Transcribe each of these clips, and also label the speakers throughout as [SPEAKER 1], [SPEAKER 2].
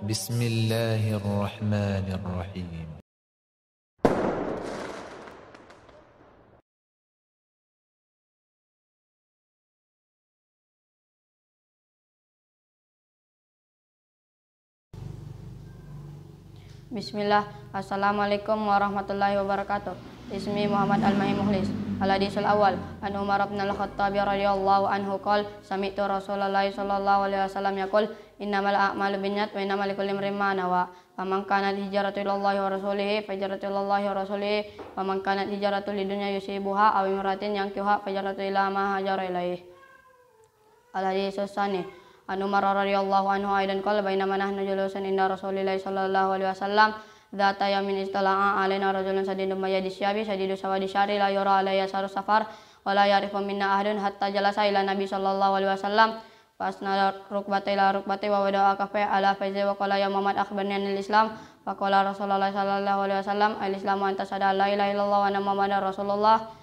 [SPEAKER 1] Bismillahirrahmanirrahim.
[SPEAKER 2] Bismillah. Assalamualaikum warahmatullahi wabarakatuh. Ismi Muhammad Al-Mahi Mukhlis. Al-hadisul awal an Umar bin Al-Khattab radhiyallahu anhu qala sami'tu Rasulullah sallallahu alaihi wasallam yaqul innamal a'malu binniyat wa innamal likulli imrin ma nawa. Faman kanat hijratuhu ilallahi wa rasulihi fahijratuhu ilallahi wa rasulihi wa man kanat hijratuhu lidunya yusibuha aw imratin yankihuha fahijratuhu ila ma hajara ilaihi. Al-hadisus tsani an Umar radhiyallahu anhu aidan qala bainama nahnu julusun inda Rasulillah sallallahu alaihi wasallam dzata yamin istala'a alaina rajulun sadidun mayadi syabi sadidu sawadi syari la yura alayya saru safar wa la ya'rifu minna ahadun hatta jalasa ila nabi sallallahu alaihi wasallam fasna rukbati ila rukbati wa wada'a kafa ala faizi wa qala ya Muhammad akhbirni anil islam fa qala Rasulullah sallallahu alaihi wasallam al islamu anta shahada la ilaha illallah wa anna muhammadar rasulullah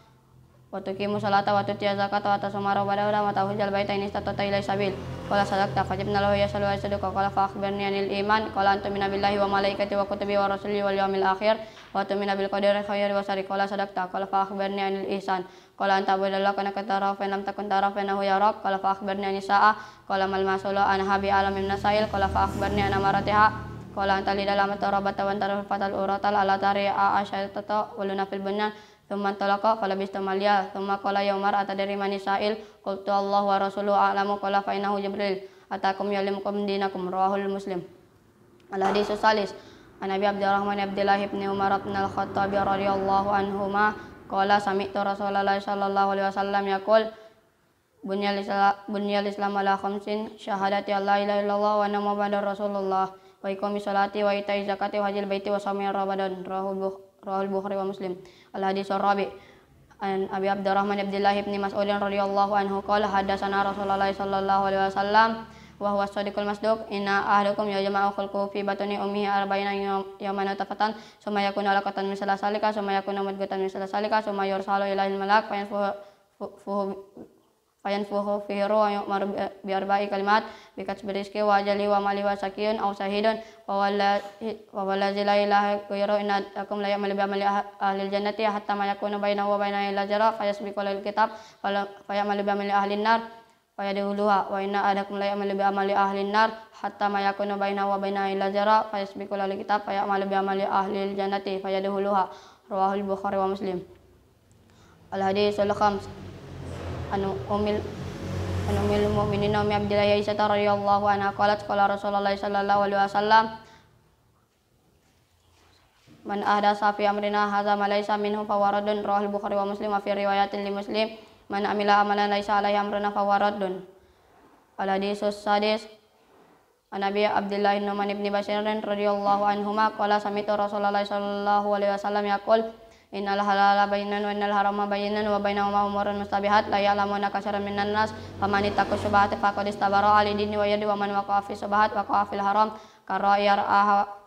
[SPEAKER 2] wa tuqimu salata wa tuti zakata wa tasuma rabbana wa tahujjal baita in istata'ta ilaihi sabil qala sadaqta fajibna lahu yasalu wa sadaqa qala fa akhbirni anil iman qala antumina billahi wa malaikati wa kutubi wa rusuli wal yawmil akhir wa tumina bil qadari khairi wa syarri qala sadaqta qala fa akhbirni anil ihsan qala anta abudallah kana katara fa lam takun tara fa nahu yarak qala fa akhbirni anis sa'a qala mal masulu an habi alamin nasail qala fa akhbirni an amaratiha qala anta lidal amatarabat wa antar fatal uratal ala tari a asyatata waluna fil bunyan thumma talaqa falabistu malya thumma qala ya Umar atadri mani sa'il qultu Allah wa rasuluhu a'lamu qala fa innahu Jibril atakum yu'allimukum dinakum rawahul Muslim. Al hadisus salis an Abi Abdurrahman Abdullah ibn Umar bin Al-Khattab radhiyallahu anhuma qala sami'tu Rasulullah sallallahu alaihi wasallam yaqul bunyal islam ala khamsin syahadati alla ilaha illallah wa anna muhammadar rasulullah wa iqamis salati wa ita'iz zakati wa hajjil baiti wa shaumi ramadan rahul Bukhari wa Muslim. Al hadis rabi an Abi Abdurrahman Abdullah ibn Mas'ud radhiyallahu anhu qala hadatsana Rasulullah sallallahu alaihi wasallam wa huwa as-sadiqul masduq inna ahadakum yajma'u khalquhu fi batni ummihi arba'ina yawman tafatan summa yakunu alaqatan misla salika summa yakunu mudghatan misla salika summa yursalu ilaihi malak fayanfuhu fihi ruh yu'maru bi arba'i kalimat bi kasbi rizqi wa ajali wa mali wa sakiyun aw sahidun wa wallazi la ilaha ghairu innakum la ya'malu bi amali ahli jannati hatta ma yakunu bainahu wa bainahu illa jara fayasbiqu lil kitab fayamalu bi amali ahli nar fayadkhuluha wa inna ahadakum la ya'malu bi amali ahli nar hatta ma yakunu bainahu wa bainahu illa jara fayasbiqu lil kitab fayamalu bi amali ahli jannati fayadkhuluha rawahul Bukhari wa Muslim. Al hadisul khams anu umil mu'minin Ummi Abdillah Aisyah radhiyallahu anha qalat qala Rasulullah sallallahu alaihi wasallam man ahdasa fi amrina hadza ma laysa minhu fawaradun rawahul Bukhari wa Muslim wa fi riwayatin li Muslim man amila amalan laysa alaihi amruna fawaradun. Al hadisus sadis an Abi Abdillah Nu'man ibn Bashir radhiyallahu anhuma qala sami'tu Rasulullah sallallahu alaihi wasallam yaqul innal halala bayinan wa innal harama bayinan wa bainahuma umurun mustabihat la ya'lamuna katsiran minan nas faman ittaqa syubahati faqad istabara ali dini wa yadi wa man waqa'a fi syubahat waqa'a fil haram kara'iyar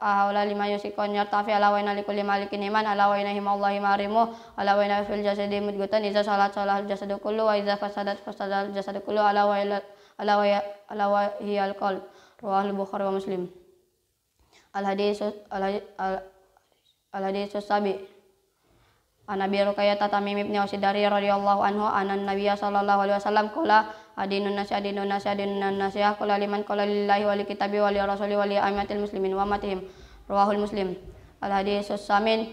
[SPEAKER 2] ahawla lima yusikon yartafi ala wa inna likulli malikin iman ala wa inna himallahi marimu ala wa inna fil jasadi mudghatan iza salat salahal jasadu kullu wa iza fasadat fasadal jasadu kullu ala wa hiyal qalb rawahul Bukhari wa Muslim. Al hadisus sabi an Abi Ruqayyah Tamim ibn Ausidari radhiyallahu anhu anan Nabiy sallallahu alaihi wasallam qala adinun nasi qala liman qala lillahi wa likitabi wa li rasuli wa li aimatil muslimin wa matihim rawahul Muslim. Al hadisus samin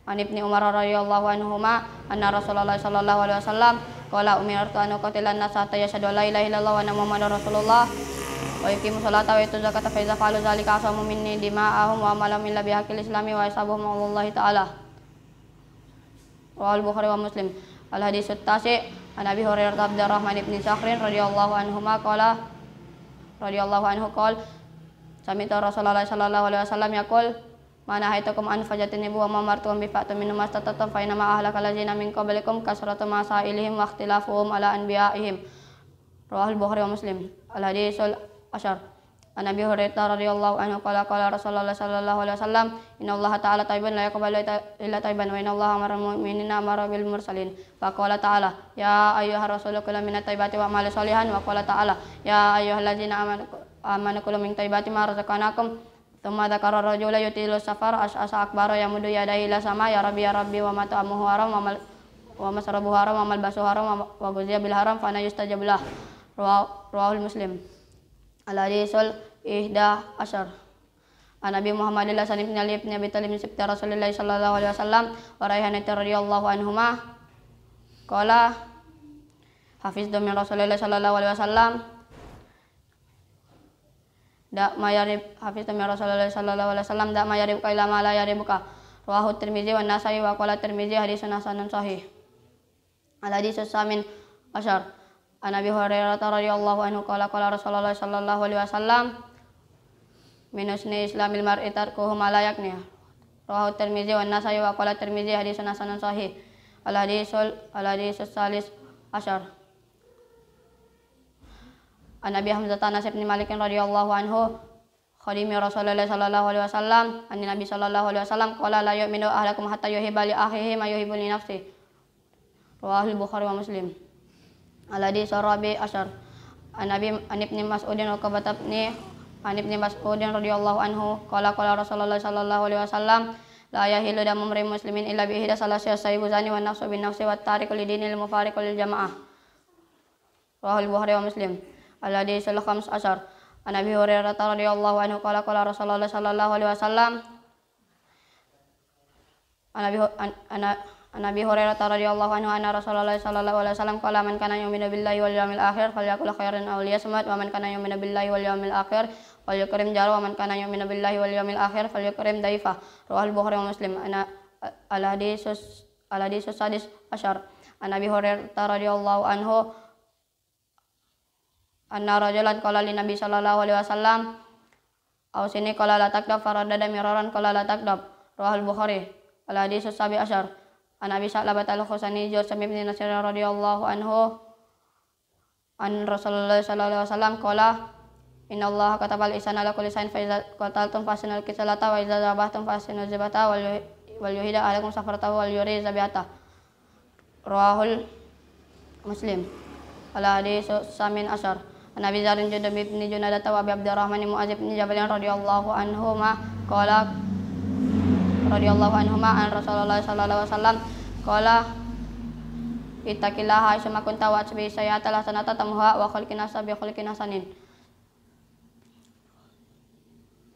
[SPEAKER 2] an Ibni Umar radhiyallahu anhuma anna Rasulullah sallallahu alaihi wasallam qala umirtu an uqatilan nas hatta yashhadu la ilaha illallah wa anna muhammadar rasulullah wa yuqimu salata wa yutu zakata fa iza fa'alu zalika asamu minni dima'ahum wa amalam illa bihaqqil islami wa yasabuhum Allah ta'ala rawahul Bukhari wa Muslim. Al hadisut tasi an Abi Hurairah Abdurrahman ibn Sakhrin radhiyallahu anhu qala sami'tu Rasulullah sallallahu alaihi wasallam yaqul mana haitakum an fajatinibu wa mamartum bi fa'tum min mastatatum fa inna ma ahlakal ladzina min qablikum kasratu masailihim wa ikhtilafuhum ala anbiya'ihim rawahul Bukhari wa Muslim. Al hadisul ashar an Abi Hurairah radhiyallahu anhu qala Rasulullah sallallahu alaihi wasallam innallaha ta'ala tayyibun la yaqbalu illa tayyiban wa innallaha amara mu'minina amara bil mursalin fa qala ta'ala ya ayyuhar rasulu kul minat thayyibati wa amal sholihan wa qala ta'ala ya ayyuhallazina amanu amana kulu min thayyibati ma razaqnakum. Thumma dzakara rajula yutilu safar as'asa akbara yamudu yadayhi ila sama ya rabbi wa ma ta'amuhu haram wa masrabuhu haram wa malbasuhu haram wa ghuziya bil haram fa ana yustajabu lah. Rawahul Muslim. Al-hadisul 11. An Nabi Muhammadin Hasan bin Ali bin Abi Thalib bin Sibti Rasulillah sallallahu alaihi wasallam wa Raihanah radhiyallahu anhuma qala hafiztu min Rasulillah sallallahu alaihi wasallam dak mayarib hafiztu min Rasulillah sallallahu alaihi wasallam dak mayarib ila ma la yaribuka. Rawahu Tirmizi wa Nasa'i wa qala Tirmizi hadisun hasanun sahih. Al-hadisus samin asyar. An Abi Hurairah radhiyallahu anhu qala qala Rasulullah sallallahu alaihi wasallam min husni islamil mar'i tarkuhu ma la yakni. Rawahu Tirmizi wa Nasa'i wa qala Tirmizi hadisun hasanun sahih. Al-hadisus salis asyar. An Nabi Hamzah Anas bin Malik radhiyallahu anhu khadimi Rasulullah sallallahu alaihi wasallam an Nabi sallallahu alaihi wasallam qala la yu'minu ahadukum hatta yuhibba li akhihi ma yuhibbu li nafsihi. Rawahul Bukhari wa Muslim. Al-hadis Rabi asyar. An Ibnu Mas'udin wa kabatabni an Ibnu Mas'udin radhiyallahu anhu qala qala Rasulullah sallallahu alaihi wasallam la yahilu damu imri'in muslimin illa bi ihda salasi sayyibu zani wa nafsu bin nafsi wa tariqu lidinil mufariqu lil jamaah. Rawahul Bukhari wa Muslim. Al-hadisul khams asyar. An Abi Hurairah radhiyallahu anhu qala qala Rasulullah sallallahu alaihi wasallam An Abi Hurairah radhiyallahu anhu anna Rasulullah sallallahu alaihi wasallam qala man kana yu'minu billahi wal yawmil akhir falyakul khairan aw liyasmut wa man kana yu'minu billahi wal yawmil akhir falyukrim jarahu wa man kana yu'minu billahi wal yawmil akhir falyukrim daifah. Rawahul Bukhari wa Muslim. Al-hadisus sadis asyar. An Abi Hurairah radhiyallahu anhu anna rajulan qala li Nabi sallallahu alaihi wasallam ausini qala la takdab faradada miraran qala la takdab. Rawahul Bukhari. Al-hadisus sabi asyar. An Abi Sa'labah al-Khusani Jursham bin Nasir radhiyallahu anhu an Rasulullah sallallahu alaihi wasallam qala innallaha katabal ihsana ala kulli shay'in fa iza qataltum fasinul qisalata wa iza zabahtum fasinul zibata wal yuhida alaikum safaratahu wal yuri zabihata. Rawahul Muslim. Al-hadisus samin asyar. An Abi Dzar Jundub bin Junadah wa Abi Abdurrahman bin Mu'adz bin Jabal radhiyallahu anhuma qala radhiyallahu anhuma an Rasulullah sallallahu alaihi wasallam qala ittaqillaha aysama kunta wa asbi sayyi'ata hasanata tamhuha wa khulqin hasabi khulqin hasanin.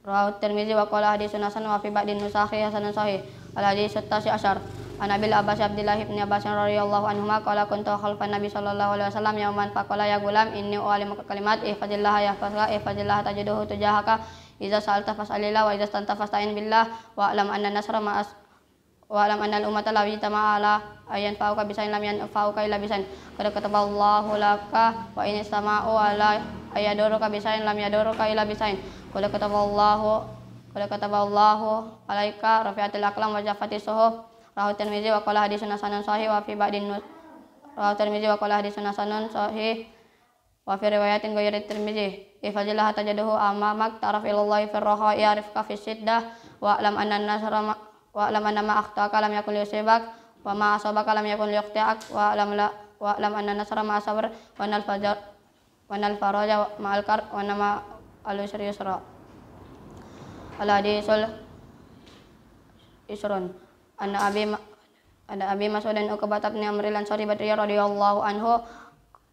[SPEAKER 2] Rawahu Tirmizi wa qala hadisun hasan wa fi ba'din nusakhi hasanun sahih. Al-hadis at-tasi asyar. An Abil Abbas Abdullah bin Abbas radhiyallahu anhuma qala kuntu khalfan Nabi sallallahu alaihi wasallam yauman faqala ya gulam inni u'allimuka kalimat ihfazillah yahfazka ihfazillah tajiduhu tujahaka idza sa'alta fas'alillah wa idza istanta fasta'in billah wa alam anna nasra ma'as wa alam anna al-ummata law ijtama'a ala ayyan fa'uka bisain lam yanfa'uka illa bisain qad kataballahu laka wa in istama'u ala ayaduruka bisain lam yaduruka illa bisain qad kataballahu alaika rafi'atil aqlam wa jafatis suhuf. Rawahu Tirmizi wa qala hadisun hasanun sahih wa fi ba'din Rawahu Tirmizi wa qala hadisun hasanun sahih wa fi riwayatin ghairi Tirmizi ifazillah tajaduhu amamak taraf ilallahi fir raha ya'rifka fis shiddah wa alam anna nasra wa alam anna ma akhtaka lam yakun yusibak wa ma asabaka lam yakun yukhti'ak wa alam anna nasra ma sabr wa nal faraja ma'al kar wa nama al-yusri yusra. Al-hadisul isrun. Ana Abi Mas'ud dan Uqbah bin Amr al-Ansari Badri radhiyallahu anhu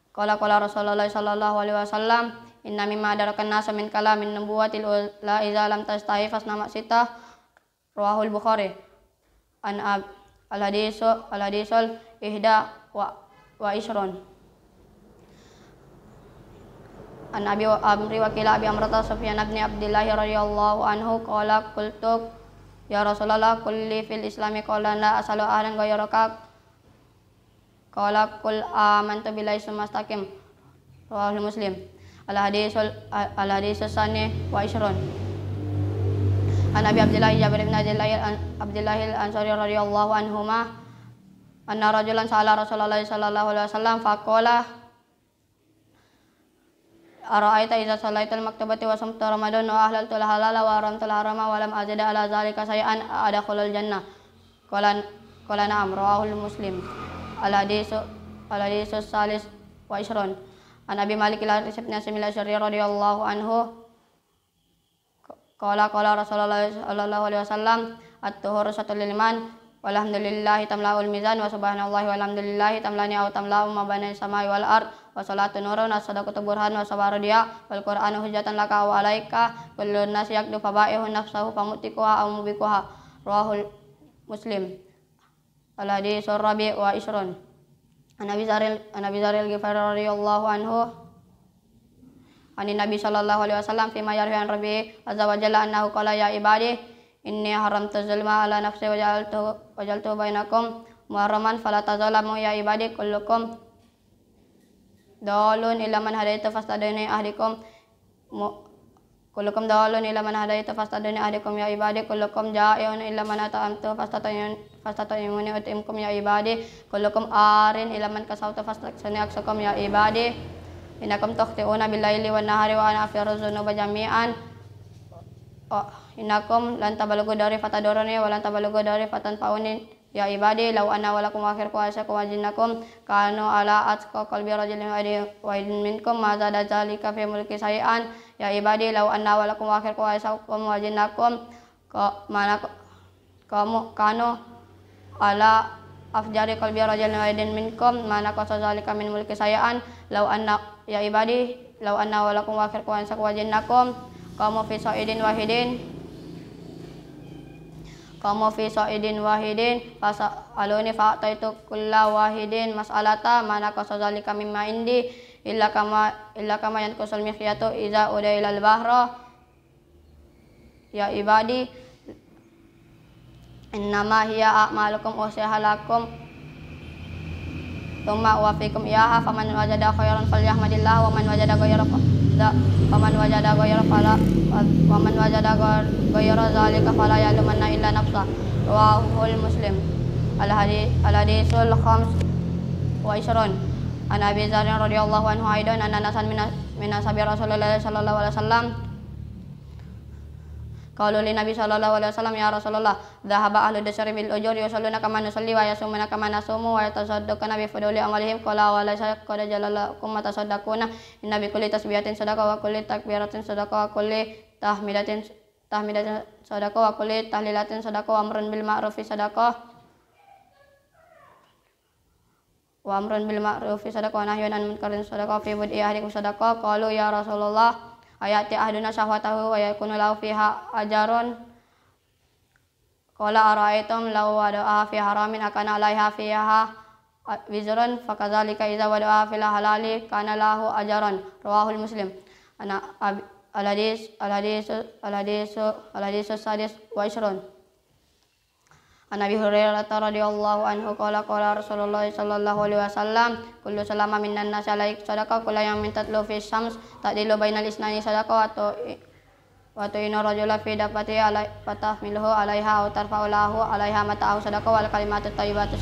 [SPEAKER 2] qala qala Rasulullah sallallahu alaihi wasallam inna mimma adarakan nas min kalamin nubuwatil la iza lam tastahi fasna sita. Rawahul Bukhari. An al-hadisul ihda wa isrun. An Abi Amri wa qila Abi Amrata Sufyan bin Abdullah radhiyallahu anhu qala qultu ya Rasulullah kulli fil islami qala la asalu ahlan ghayraka qala qul amantu billahi sumastaqim. Rawahul Muslim. Al-hadisus sani wa ishrun. An Abi Abdullah Jabir bin Abdullah al-Ansari radhiyallahu anhuma anna rajulan sa'ala Rasulullah sallallahu alaihi wasallam faqala ara'aita idza shallaital maktubati wa sumta ramadan wa ahlaltul halala wa haramtul harama wa lam azida ala zalika shay'an adkhulul jannah. Qala na'am. Rawahul Muslim. Al-hadisus salis wa ishrun. An Abi Malik al-Harits bin Asim al-Asy'ari radhiyallahu anhu Qala Rasulullah sallallahu alaihi wasallam at-tuhuru satul iman walhamdulillahi tamla'ul mizan wa subhanallahi walhamdulillahi tamlani aw tamla'u ma baina samai wal ard wa salatu nurun wa sadaqatu burhan wa sabaru dia wal qur'anu hujjatan laka wa alaika kullu nas yakdu fabaihu nafsahu famutikuha aw mubikuha rawahul Muslim. Al haditsur rabi' wa ishrun an Abi Dzaril Ghifari radhiyallahu anhu ani Nabi sallallahu alaihi wasallam fi ma yarwi an Rabbi azza wa jalla annahu qala ya ibadi inni haramtu zulma ala nafsi wa jaltu bainakum muharraman fala tazalamu ya ibadi kullukum dalun ila man hadaitu fastadini ahdikum kullukum dalun ila man hadaitu fastadini ahdikum ya ibadi kullukum ja'iun ila man ata'amtu fastatayimuni utimkum ya ibadi kullukum arin ila man kasawtu fastaksani aksakum ya ibadi innakum tukhti'una bil-laili wan-nahari wa ana aghfiru dzunuba jami'an innakum lan tabalughu dari fataduruni wa lan tabalughu dari fatanfa'uni ya ibadi law anna wa lakum akhirku asakum wa jinnakum kanu ala atqa qalbi rajulin wahidin minkum ma zada zalika fi mulki say'an ya ibadi law anna wa lakum akhirku asakum wa jinnakum kamu kanu ala afjari qalbi rajulin wahidin minkum ma naqasa zalika min mulki say'an law anna ya ibadi law anna wa lakum akhirku asakum wa jinnakum kamu fi sa'idin wahidin fas'aluni fa'taitu kulla wahidin mas'alata mana qasazalika mimma indi illa kama yanqusul mikhyatu iza udailal bahra ya ibadi innama hiya a'malukum usihalakum thumma wafikum iyaha faman wajada khairan falyahmadillah wa man wajada ghayra zalika fala yalumanna illa nafsa rawahul Muslim. Al haditsul khams wa ishrun an Abi Dzar radhiyallahu anhu aidan anna nasan min ashabi Rasulullah sallallahu alaihi wasallam qalu li Nabi sallallahu alaihi wasallam ya Rasulullah dhahaba ahlu dasari bil ujur yusalluna kama nusalli wa yasumuna kama nasumu wa yatasaddaquna bi fuduli amalihim qala wa la qad jalalakum matasaddaquna inna bi kulli tasbihatin sadaqah wa kulli takbiratin sadaqah wa kulli tahmidatin sadaqah wa kulli tahlilatin sadaqah wa amrun bil ma'rufi sadaqah wa nahyun anil munkarin sadaqah fi bud'i ahlikum sadaqah qalu ya Rasulullah ayati ahduna syahwatahu wa yakunu lahu fiha ajarun qala ara'aytum law wada'a fi haramin akana 'alaiha fiha wizrun fakadzalika idza wada'a fil halali kana lahu ajaran rawahul Muslim. Al hadis sadis wa ishrun an Abi Hurairah radhiyallahu anhu qala Rasulullah sallallahu alaihi wasallam kullu salama minnan nasi alaik sadaqah kullu yawmin tatlu fi syams ta'dilu bainal isnani sadaqah wa tu'inu rajula fi dafati alai fatahmiluhu alaiha aw tarfa'u lahu alaiha mata'u sadaqah wal kalimatu thayyibatu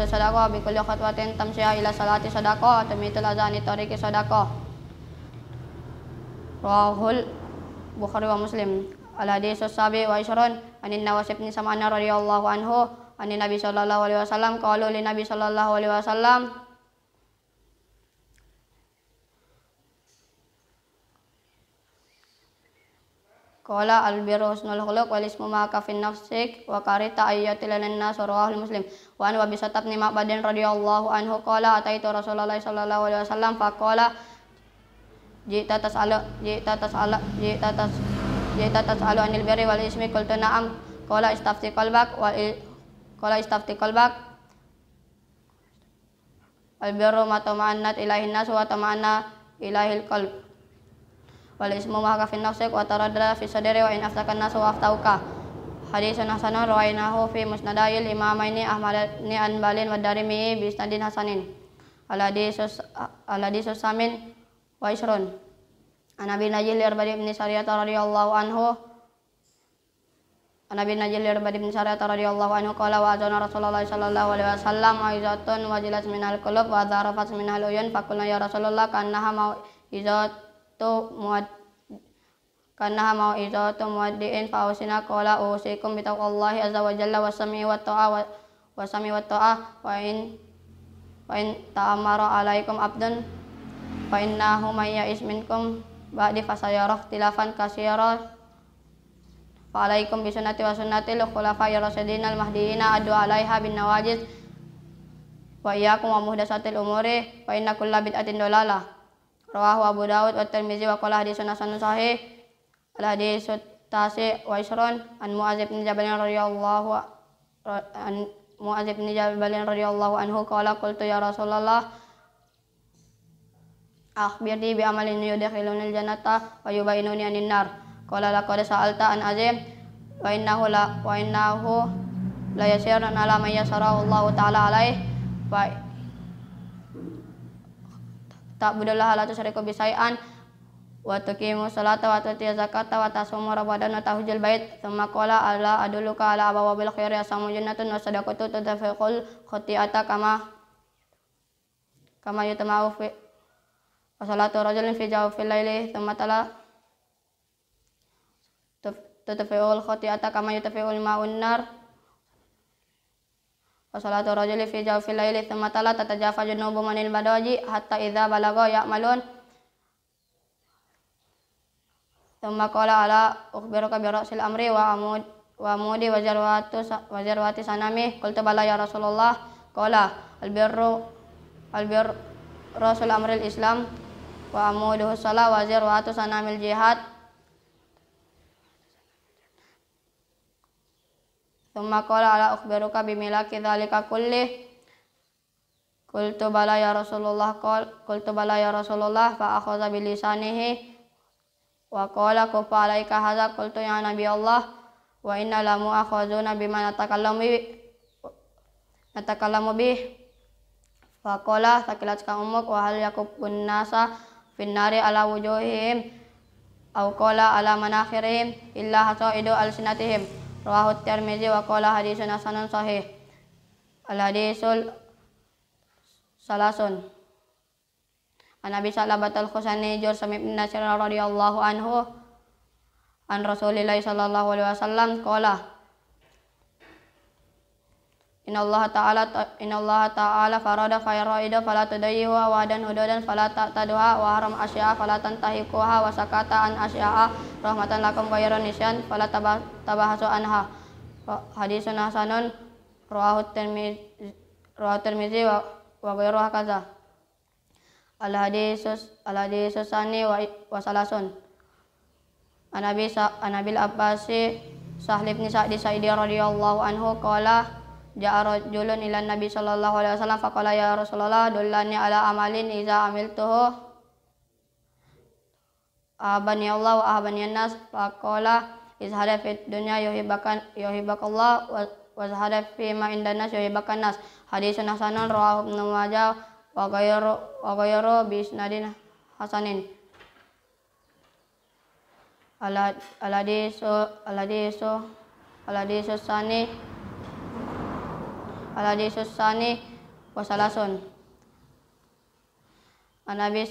[SPEAKER 2] sadaqah bi kulli khatwatin tamshiha ila salati sadaqah wa tumitul azani tariqi sadaqah rawahul Bukhari wa Muslim. Al haditsus sabi wa ishrun anin Nawas bin Sam'an radhiyallahu anhu anin Nabi sallallahu alaihi wasallam qalu li Nabi sallallahu alaihi wasallam qala al birru husnul khuluq wal ismu ma ka fin nafsik wa karita ayyatil nas rawahul Muslim. Wa an Abi Satab bin Ma'badin radhiyallahu anhu qala ataitu Rasulullah sallallahu alaihi wasallam faqala jita tas'alu anil birri wal ismi qultu na'am qala istafti qalbak al birru ma tama'annat ilaihin nas wa tama'anna ilaihil qalb wal ismu ma ka fi nafsik wa taraddada fi sadri wa in aftakan nas wa aftauka haditsun hasanun rawainahu fi musnadil imamaini Ahmad ni Anbalin wa Darimi bi isnadin hasanin. Al haditsus samin wa ishrun an Abi Najil Irbad bin Sariyah radhiyallahu anhu qala wa azana Rasulullah sallallahu alaihi wasallam aizatun wajilat minal qulub wa dharafat minal uyun faqulna ya Rasulullah kannaha muaddiin fa usina qala usikum bi taqwallahi azza wa jalla wa sami wa ta'a wa in ta'amara alaikum abdun fa innahu may ya'is minkum ba'di fasayara ikhtilafan katsira fa alaikum bi sunnati wa sunnatil khulafa'ir rasyidin al mahdiyyin adu 'alaiha bin nawajiz wa iyyakum wa muhdatsatil umuri fa inna kulla bid'atin dhalalah. Rawahu Abu Dawud wa Tirmizi wa qala haditsun hasanun sahih. Al hadits tasi wa isron an Mu'adz bin Jabal radhiyallahu anhu qala qultu ya Rasulullah akhbirni bi amalin yudkhilunil jannata wa yubainuni anin nar. Qala laqad sa'alta an azim wa innahu la yasirun ala man yasarahu Allah ta'ala alaih fa ta'budullaha la tusyriku bi syai'an wa tuqimu sholata wa tu'ti zakata wa tasumu ramadan wa tahujjul bait. Tsumma qala ala adulluka ala abawabil khairi asamu jannatun wa sadaqatu tudfiqul khati'ata kama yutamau fi wa salatu rajulin fi jawfil laili tsumma tala tudfiqul khati'ata kama yutfiqul ma'un nar wa salatu rajulin fi jawfil laili tsumma tala tatajafa junubu manil badaji hatta idza balagha ya'malun. Tsumma qala ala ukhbiruka bi ra'sil amri wa amudi wa jarwati sanami. Qultu bala ya Rasulullah. Qala albirru rasul amril islam wa amuduhu shalah wa jarwatu sanamil jihad. Tsumma qala ala ukhbiruka bi milaki dzalika kulli. Qultu bala ya Rasulullah. Fa akhadha bi lisanihi wa qala kufa alaika hadza. Qultu ya nabi Allah wa inna la mu'akhazuna bima natakallamu bih. Fa qala sakilatka ummuk wa hal yakubun nasa fin nari ala wujuhihim aw qala ala manakhirihim illa hasaidu alsinatihim. Rawahu Tirmizi wa qala haditsun hasanun sahih. Al hadisul salasun an Abi Sa'labah al-Khusani Jursam ibn Nasir radhiyallahu anhu an Rasulillah sallallahu alaihi wasallam qala inna Allah ta'ala farada faraida fala tudayyihu wa adan hududan fala ta'taduha wa haram asya'a fala tantahikuha wa sakata an asya'a rahmatan lakum ghayra nisyan fala tabahasu anha. Hadisun hasanun rawahu Tirmizi wa ghayruhu hakaza. Al hadisus sani wa salasun an Abil Abbasi Sahl bin Sa'di Sa'idi radhiyallahu anhu qala ja'a rajulun ila Nabi sallallahu alaihi wasallam faqala ya Rasulullah dullani ala amalin iza amiltuhu abani Allah wa abani an-nas. Faqala izhada fid dunya yuhibbakallah wa zahada fi ma indan nas yuhibbakan nas. Hadisun hasanun rawahu Ibnu Majah wa ghayru bi isnadin hasanin. Al hadisus sani wa salasun an Abi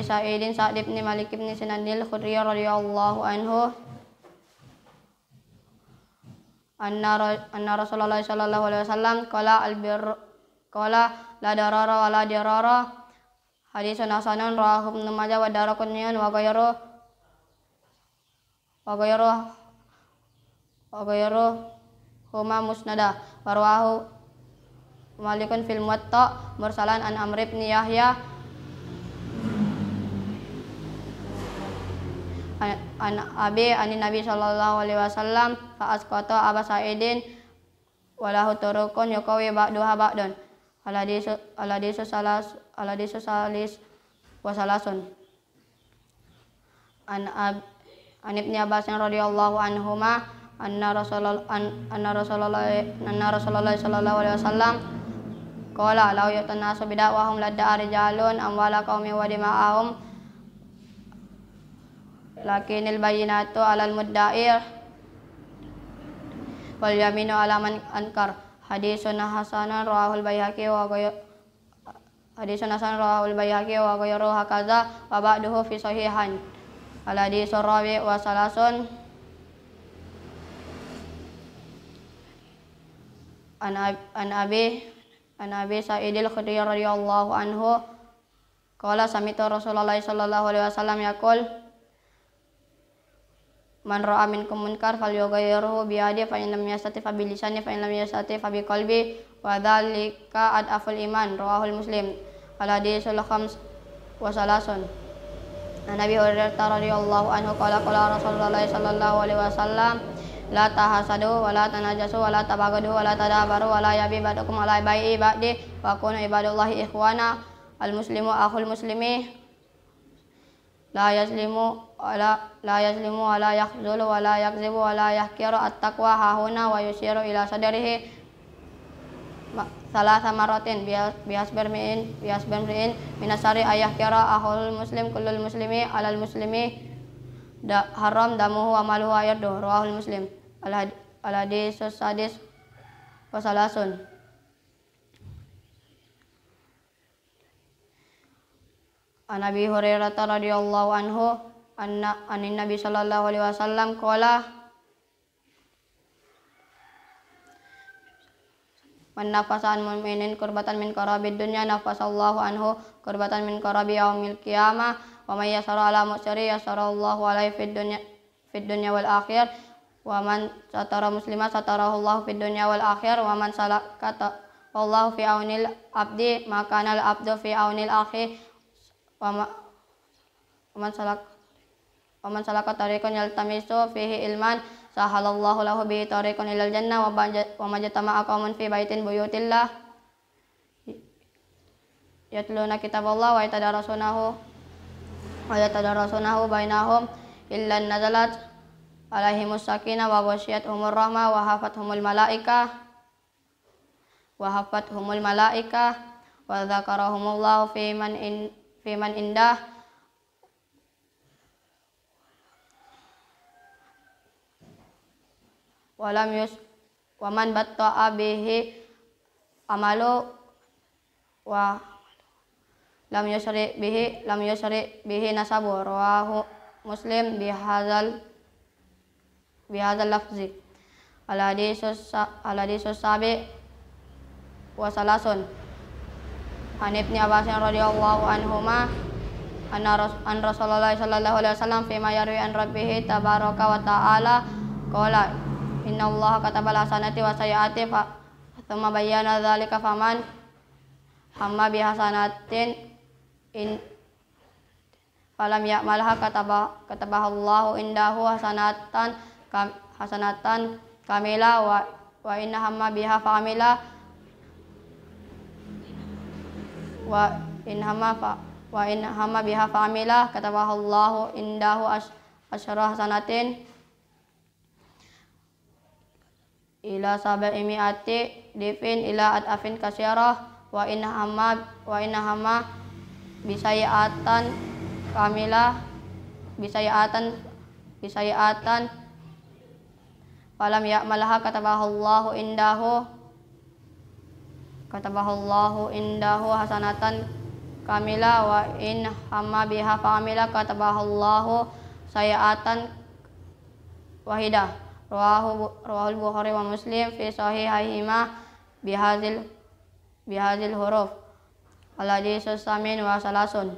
[SPEAKER 2] Sa'idin Sa'd bin Malik bin Sinanil Khudri radhiyallahu anhu anna Rasulullah sallallahu alaihi wasallam qala la darara wa la dirara. Hadisun hasanun rawahu Ibnu Majah wa Daraqutni wa ghayruhu huma musnada wa rawahu Malikun fil Muwatta mursalan an Amr ibn Yahya an Abi anin Nabi sallallahu alaihi wasallam fa asqata Aba Sa'idin wa lahu turukun yuqawi ba'daha ba'dan. Al hadisu salis wa salasun an Ibnu Abbas radhiyallahu anhuma anna Rasulullah sallallahu alaihi wasallam qala law yatanasu bid'ahum ladda'a rijalun amwala qaumi wa dima'ahum lakinil bayyinatu 'alal mudda'ir wal yaminu 'ala man ankar. Hadisun hasanun rawahul Baihaqi wa ghayruhu hakaza wa ba'duhu fi sahihan. Al hadisul rabi wa salasun an Abi Sa'idil Khudri radhiyallahu anhu qala sami'tu Rasulullah sallallahu alaihi wasallam yaqul man ra'a minkum munkar falyughayyirhu bi yadihi fa in lam yastati fa bi lisanihi fa in lam yastati fa bi qalbi wa dzalika adaful iman rawahul Muslim. Al-hadisul khams wa salasun. An Abi Hurairah radhiyallahu anhu qala qala Rasulullah sallallahu alaihi wasallam la tahasadu wa la tanajasu wa la tabagadu wa la tadabaru wa la yabi ba'dukum ala bai'i ba'di wa kunu ibadullahi ikhwana. Al-muslimu akhul muslimi la yazlimu wa la yakhzulu wa la yakzibu wa la yahkiru at-taqwa hahuna wa yushiru ila sadrihi salasa maratin biasbermiin minasari ayah kira ahul muslim kullul muslimi alal muslimi haram damuhu wa maluhu ayarduh rawahul Muslim. Al-hadisus sadis wa salasun. An Abi Hurairah radhiyallahu anhu anin Nabi sallallahu alaihi wasallam qala man nafasa an mu'minin kurbatan min karabid dunya nafasallahu anhu kurbatan min karabi yaumil qiyamah wa may yasara ala mu'siri yasarallahu alaihi fid dunya wal akhir wa man satara muslima satarahu Allah fid dunya wal akhir wa man salakata Allahu fi aunil abdi maka al abdu fi aunil akhi wa man salaka tariqan yaltamisu fihi ilman sahalallahu lahu bihi tariqan ilal jannah wa majtama'a qaumun fi baitin buyutillah yatluna kitaballah wa yatadarasunahu bainahum illa nazalat alaihimus sakinah wa ghasyiyatuhumur rahmah wa hafathumul malaikah wa dzakarahumullahu fi man indah wa man batta'a bihi amalu wa lam yusri bihi nasabu rawahu Muslim bihadzal lafzi. Al-hadisus sabi wa salasun. An Ibni Abbas radhiyallahu anhuma an Rasulullah sallallahu alaihi wasallam fi ma yarwi an rabbih tabaraka wa ta'ala qala inna Allah katabal hasanati wa sayyiati fa thumma bayyana dzalika faman hamma bi hasanatin in falam ya'malha katabahallahu indahu hasanatan kamila wa inna hamma biha fa'amila wa in hamma biha fa'amila katabahallahu indahu asyara hasanatin ila sab'imi'ati difin ila at'afin kasyarah wa in hamma bisayatan kamilah bisayatan falam ya'malha katabahallahu indahu hasanatan kamilah wa in hamma biha fa'amila katabahallahu sayyi'atan wahidah. Rawahul Bukhari wa Muslim fi sahihihima bihadzal huruf. Al-hadisus samin wa salasun.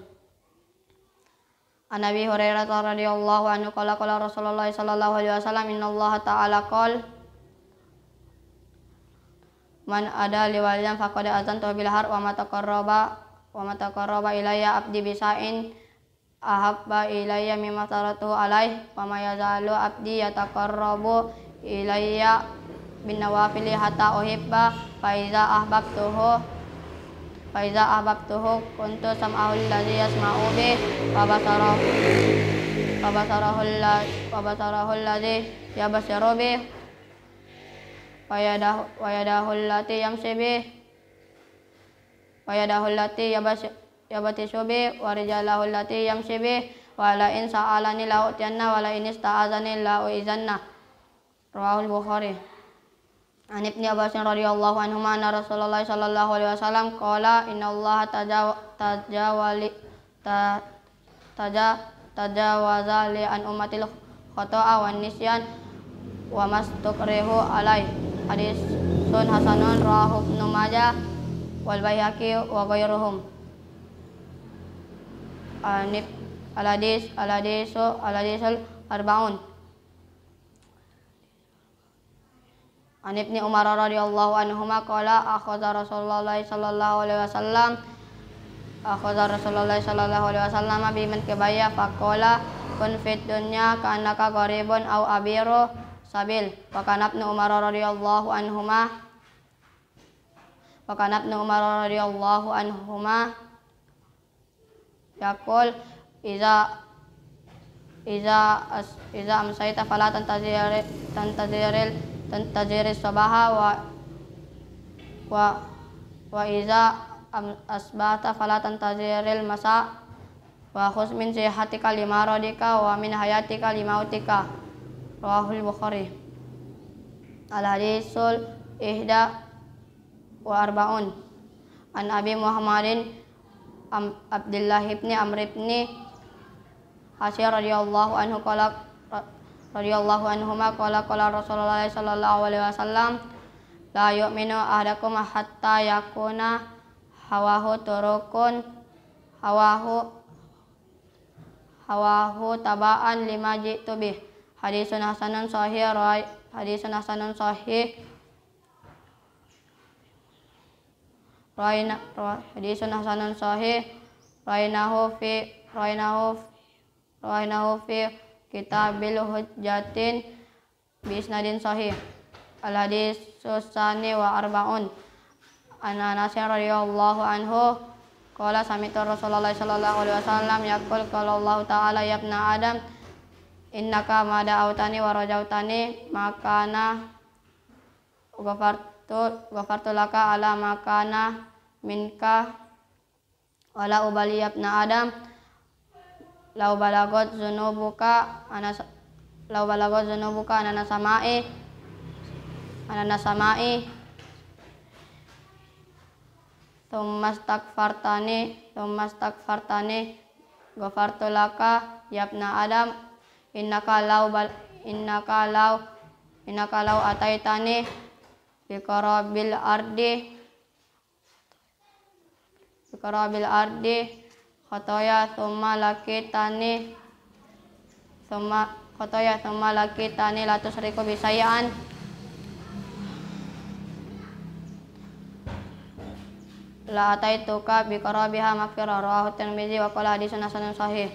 [SPEAKER 2] An Abi Hurairah radhiyallahu anhu qala qala Rasulullah sallallahu alaihi wasallam innallaha ta'ala qala man ada liwalidan faqad azantu bil har wa ma taqarraba ilayya abdi bisa'in ahabba ilayya mimma taratuhu alaih wa ma yazalu abdi yataqarrabu ilayya bin nawafili hatta uhibba fa iza ahbabtuhu kuntu sam'ahu alladhi yasma'u bih wa basarahu alladhi yabsiru bih wa yadahu allati yamshi bih wa yadahu allati yabatishu bih wa rijalahu allati yamshi bih wa la in sa'alani la utiyanna wa la in ista'azani la uizanna. Rawahul Bukhari. An Ibni Abbas radhiyallahu anhu anna Rasulullah sallallahu alaihi wasallam qala innallaha tajawaza li an ummatil khata'a wan nisyan wa mastukrihu alai. Hadis sun hasanun rawahu Ibnu Majah wal Baihaqi wa ghairuhum. anib al-hadisul arbaun. An Ibni Umar radhiyallahu anhuma qala akhadha Rasulullah sallallahu alaihi wasallam biman kibaya faqala kun fid dunya ka'annaka gharibun aw abiru sabil. Wa kana Ibnu Umar radhiyallahu anhuma yaqul iza amsayta fala tantazir sabaha wa iza asbata fala tantaziril masa wa khuz min sihatika lima radika wa min hayatika limautika. Rawahul Bukhari. Al hadisul ihda wa arbaun. An Abi Muhammadin Abdullah ibn Amr ibn Hasyir radhiyallahu anhuma qala Rasulullah sallallahu alaihi wasallam la yu'minu ahadakum hatta yakuna hawahu tabaan lima jitu bih. Hadisun hasanun sahih rainahu fi kitabil hujjatin bi isnadin sahih. Al hadisus tsani wa arbaun. An Anas radhiyallahu anhu qala sami'tu Rasulullah sallallahu alaihi wasallam yaqul qala Allah ta'ala ya ibna Adam innaka ma da'awtani wa rajautani makana ghafartu laka ala makana minka wala ubali ya ibna Adam lau balagot zunubuka anana samai thumma astaghfartani ghafartu laka ya ibna Adam innaka law ataitani biqarabil ardi khotoya thumma lakitani la tusriku bisayyan la ataituka biqarabiha maghfirah. Rawahu Tirmidzi wa qala hadisun hasanun sahih.